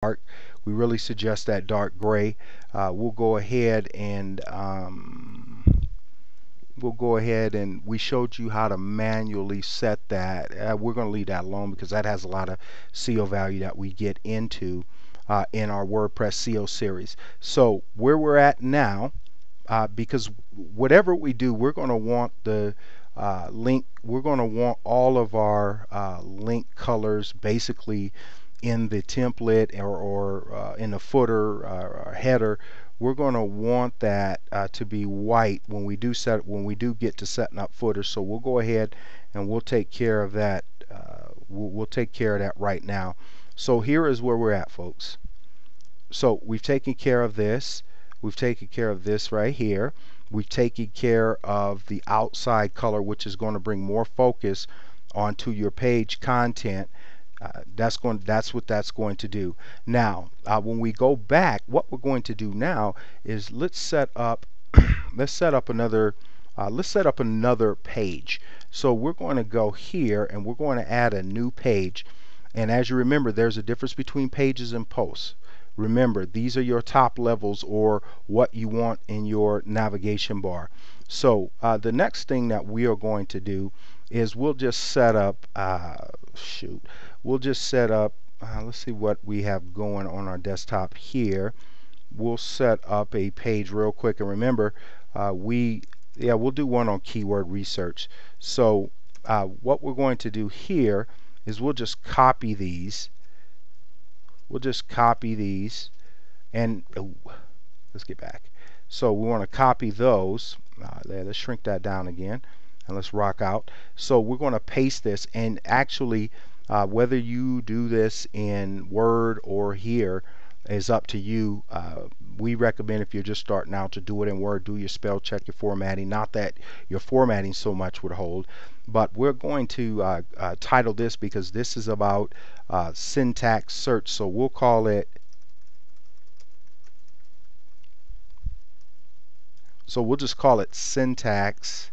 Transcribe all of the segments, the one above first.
dark. We really suggest that dark gray. We'll go ahead and we showed you how to manually set that. We're going to leave that alone because that has a lot of SEO value that we get into in our WordPress SEO series. So where we're at now, because whatever we do, we're going to want the link. We're going to want all of our link colors basically in the template or in the footer or header. We're going to want that to be white when we do get to setting up footers. So we'll go ahead and we'll take care of that. We'll take care of that right now. So here is where we're at, folks. So we've taken care of this. We've taken care of this right here. We've taken care of the outside color, which is going to bring more focus onto your page content. That's what that's going to do. Now, when we go back, what we're going to do now is let's set up another page. So we're going to go here and we're going to add a new page. And as you remember, there's a difference between pages and posts. Remember, these are your top levels or what you want in your navigation bar. So the next thing that we are going to do is we'll just set up let's see what we have going on our desktop here. We'll set up a page real quick, and remember we'll do one on keyword research. So what we're going to do here is we'll just copy these. And let's get back. So we want to copy those. Let's shrink that down again and let's rock out. So we're going to paste this, and actually whether you do this in Word or here is up to you. We recommend, if you're just starting out, to do it in Word. Do your spell check, your formatting. Not that your formatting so much would hold, but we're going to title this, because this is about syntax search. So we'll call it, we'll just call it syntax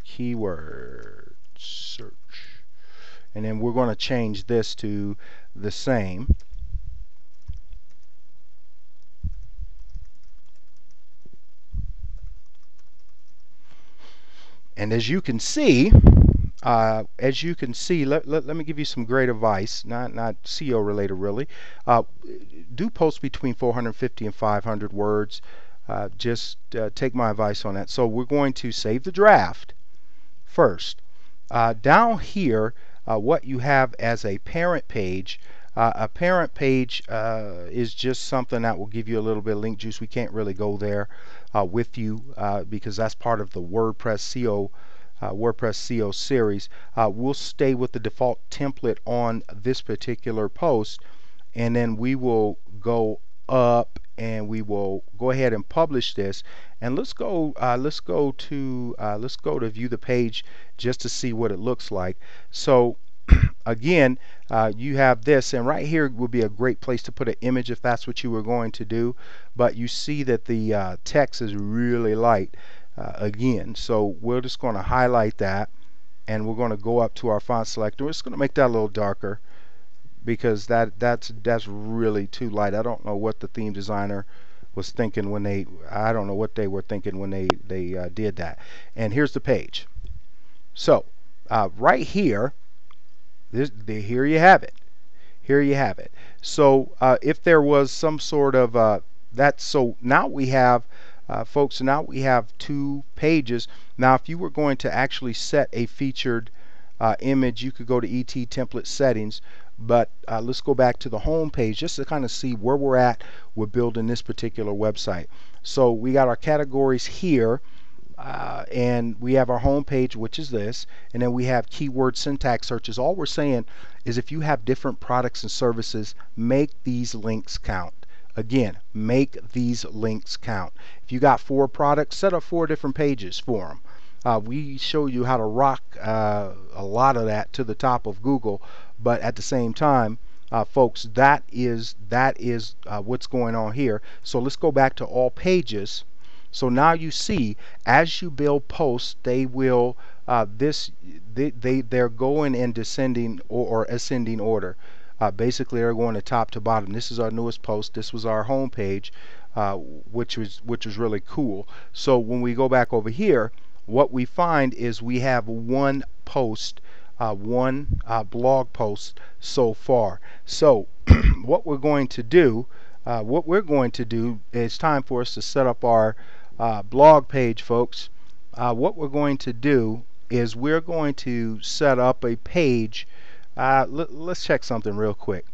keyword search. And then we're going to change this to the same. And as you can see, let me give you some great advice, not SEO related really. Do post between 450 and 500 words. Just take my advice on that. So we're going to save the draft first. Down here, what you have as a parent page. A parent page is just something that will give you a little bit of link juice. We can't really go there with you because that's part of the WordPress SEO series. We'll stay with the default template on this particular post, and then we will go up and we will go ahead and publish this. And let's go to view the page just to see what it looks like. So again, you have this, and right here would be a great place to put an image if that's what you were going to do. But you see that the text is really light again. So we're just going to highlight that, and we're going to go up to our font selector. We're just going to make that a little darker, because that's really too light. I don't know what the theme designer was thinking when they did that. And here's the page. So right here, here you have it. Here you have it. So if there was some sort of so now we have folks, now we have two pages. Now if you were going to actually set a featured image, you could go to ET template settings, but let's go back to the home page just to kind of see where we're at with building this particular website. So we got our categories here, and we have our home page, which is this, and then we have keyword syntax searches. All we're saying is if you have different products and services, make these links count. Again, make these links count. If you got 4 products, set up 4 different pages for them. We show you how to rock a lot of that to the top of Google, but at the same time, folks, that is what's going on here. So let's go back to all pages. So now you see, as you build posts, they will this they're going in descending or ascending order. Basically, they're going to top to bottom. This is our newest post. This was our home page, which was really cool. So when we go back over here, what we find is we have one post, one blog post so far. So what we're going to do, it's time for us to set up our blog page, folks. What we're going to do is we're going to set up a page. Let's check something real quick.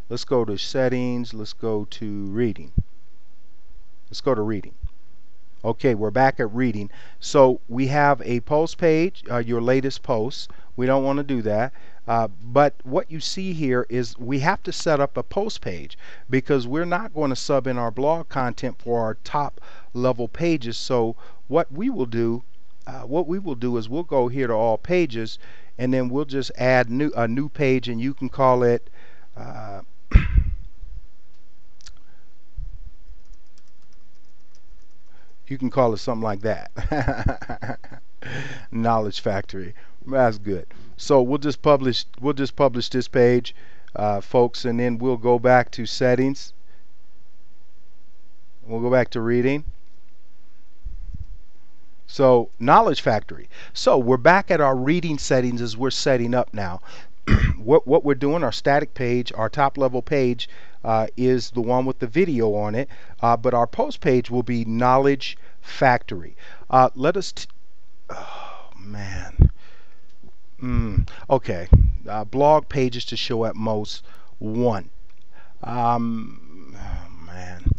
Let's go to settings. Let's go to reading. Let's go to reading. Okay, we're back at reading. So we have a post page, your latest posts. We don't want to do that. But what you see here is we have to set up a post page because we're not going to sub in our blog content for our top level pages. So what we will do is we'll go here to all pages, and then we'll just add a new page, and you can call it you can call it something like that. Knowledge Factory. That's good. So we'll just publish this page, folks, and then we'll go back to settings. We'll go back to reading. So Knowledge Factory. So we're back at our reading settings as we're setting up now. What we're doing, our static page, our top level page, is the one with the video on it, but our post page will be Knowledge Factory. Let us oh man, okay, blog pages to show at most one. Oh, man,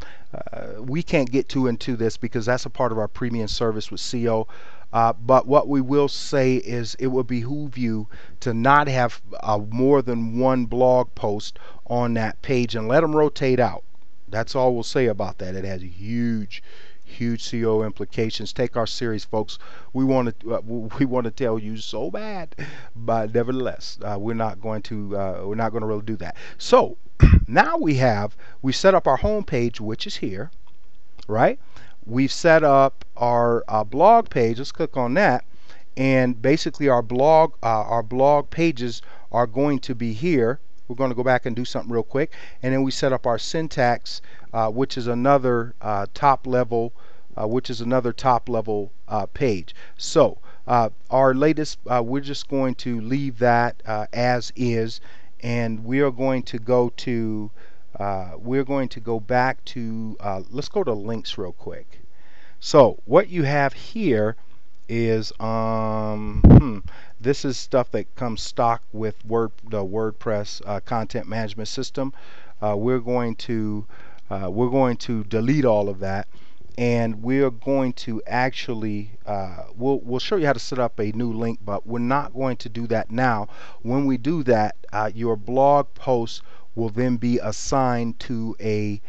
we can't get too into this because that's a part of our premium service with SEO. But what we will say is it will behoove you to not have more than one blog post on that page and let them rotate out. That's all we'll say about that. It has huge SEO implications. Take our series, folks. We want to tell you so bad, but nevertheless, we're not going to really do that. So now we set up our home page, which is here, right? We've set up our blog page. Let's click on that, and basically our blog pages are going to be here. We're going to go back and do something real quick, and then we set up our syntax, which is another top level page. So our latest, we're just going to leave that as is, and we are going to go to back to let's go to links real quick. So what you have here is this is stuff that comes stock with the WordPress content management system. We're going to delete all of that, and we're going to actually we'll show you how to set up a new link, but we're not going to do that now. When we do that, your blog post will then be assigned to a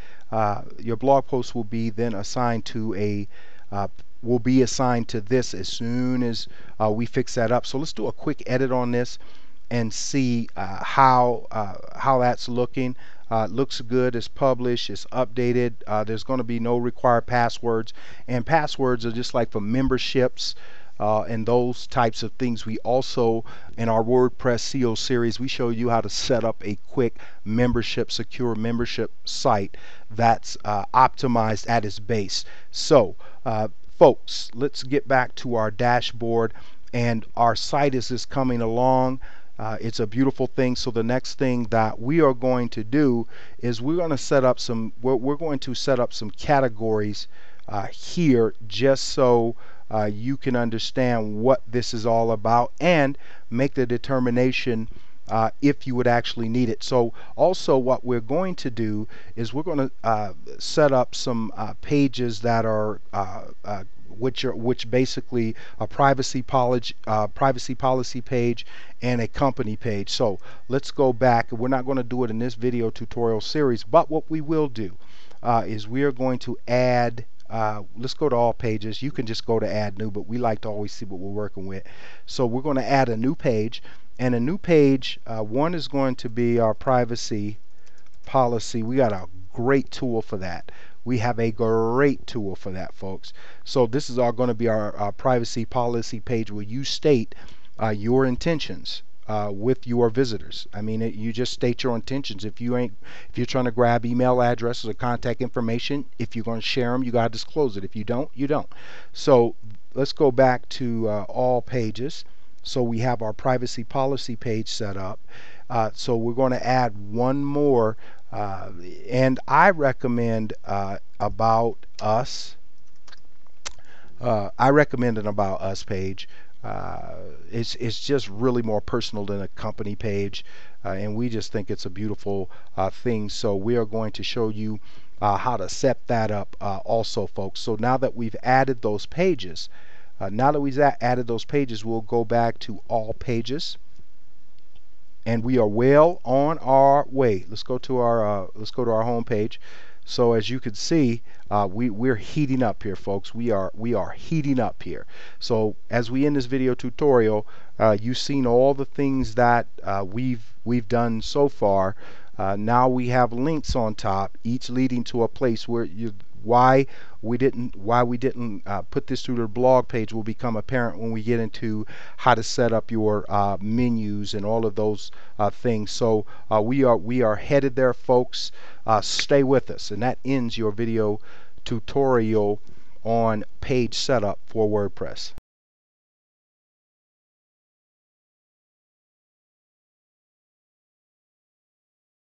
will be assigned to this as soon as we fix that up. So let's do a quick edit on this and see how that's looking. It looks good. It's published. It's updated. There's going to be no required passwords, and passwords are just like for memberships and those types of things. We also, in our WordPress SEO series, we show you how to set up a quick secure membership site that's optimized at its base. So folks, let's get back to our dashboard, and our site is coming along. It's a beautiful thing. So the next thing that we are going to do is we're going to set up some categories here, just so you can understand what this is all about and make the determination if you would actually need it. So also what we're going to do is we're going to set up some pages that are which basically a privacy policy page and a company page. So let's go back. We're not going to do it in this video tutorial series, but what we will do is we are going to add let's go to all pages. You can just go to add new, but we like to always see what we're working with. So we're going to add a new page, and a new page, one is going to be our privacy policy. We got a great tool for that. we have a great tool for that, folks. So this is going to be our privacy policy page where you state your intentions with your visitors. I mean, you just state your intentions. If you're trying to grab email addresses or contact information, if you're going to share them, you got to disclose it. If you don't, you don't. So let's go back to all pages. So we have our privacy policy page set up. So we're going to add one more, and I recommend about us. I recommend an about us page. It's just really more personal than a company page, and we just think it's a beautiful thing. So we are going to show you how to set that up also, folks. So now that we've added those pages, we'll go back to all pages, and we are well on our way. Let's go to our home page. So as you can see, we're heating up here, folks. We are heating up here. So as we end this video tutorial, you've seen all the things that we've done so far. Now we have links on top, each leading to a place where why we didn't put this through the blog page will become apparent when we get into how to set up your menus and all of those things. So we are headed there, folks. Stay with us, and that ends your video tutorial on page setup for WordPress.